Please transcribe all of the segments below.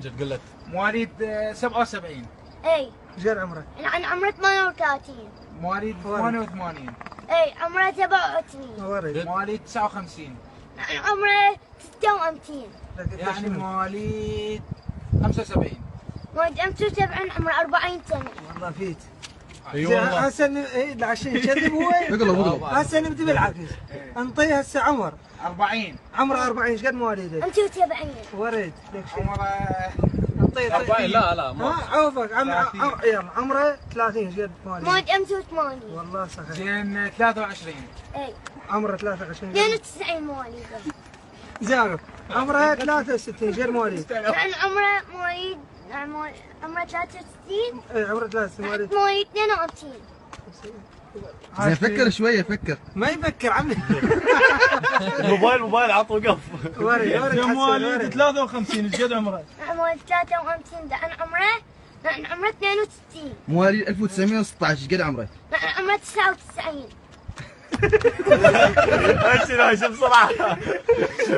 جد قلت. مواليد 77. اي. ايش قد عمرك؟ عن عمره 38. مواليد 88. اي عمره 87. ورد. مواليد 59. عن عمره 56. يعني مواليد 75. مواليد 75 عمره 40 سنة. والله فيت. اي والله. هسه ايه عشان يكذب هو. اقلب هسه نبدي بالعكس. انطيه هسه عمر. 40. عمره 40 ايش قد مواليده؟ 75. ورد. ليك شيء. عمره انطيه 40 لا ما. عوفك يلا عمره 30 ايش قد مواليده؟ مواليد 85. والله صحيح. زين 23. اي. عمره 23 92 مواليد. زين عمره 63 ايش قد مواليد؟ عن عمره مواليد عمره 63. اي عمره 63 مواليد. مواليد 52. زين فكر شويه فكر. ما يفكر عمي. موبايل عط وقف. ورد مواليد 53 ايش قد عمره؟ عن مواليد 53 عن عمره 62. مواليد 1916 ايش قد عمره؟ عن عمره 99. ايش بسرعه.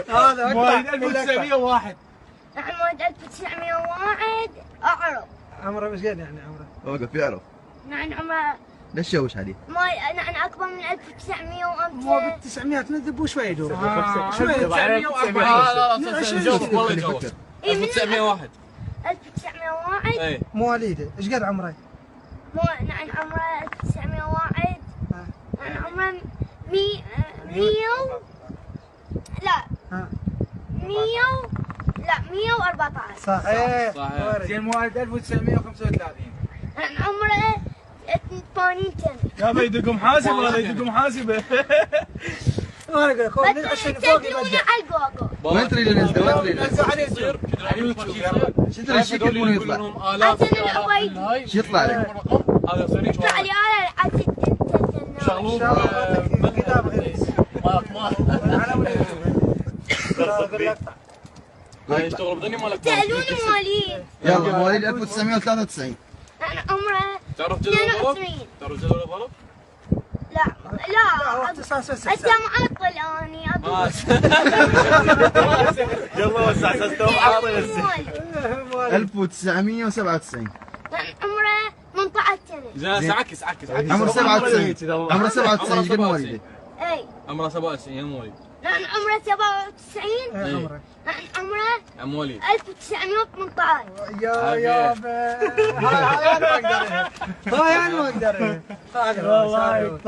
هذا مواليد 1901. عن مواليد 1901 اعرف. عمره ايش قد يعني عمره؟ وقف يعرف. عن عمره ليش تشوش عليه؟ عن اكبر من 1900 مو بال 900 نذب وشوي يدور. شوي 904. جاوب والله جاوب. إيه، من 1901. 1901. اي. مواليده ايش قد عمره؟ عن عمره 1901 عن عمره 100 لا ها 100 لا 114. صحيح. صحيح. زين مواليد 1935. عن عمره 80 سنة. يا بيدق محاسب ولا يدق محاسبه. وانا اقول لك بس عشان فوق تسجلوني يبدع. على الجوجل. وين تريد ننزل؟ وين تريد ننزل؟ على يوتيوب. على يوتيوب. شو ترى الشيء يكون يطلع؟ عشان الأويد. شو يطلع لك؟ هذا يصير يطلع لي على شغلوه ان شاء الله اعطيك كتاب غير. على ولا اقول لك هاي يشتغل بدني مالك. سألوني مواليد. يلا مواليد 1993 عن عمره تعرف جدول الضرب؟ 22. تعرف جدول الضرب؟ لا لا هو لا اختصاص بس انت معطل اني اقول يلا وسع استوعب عاطي بس. 1997 عن عمره 18 سنة. زين عكس عمره 97 عمره 97 ايش قد مواليده؟ اي. عمره 97 يا مواليد. عن عمره 97. عمره. عن عمره يا مواليد. 1918. يا هاي انا ما اقدر. هاي انا ما اقدر. هذا والله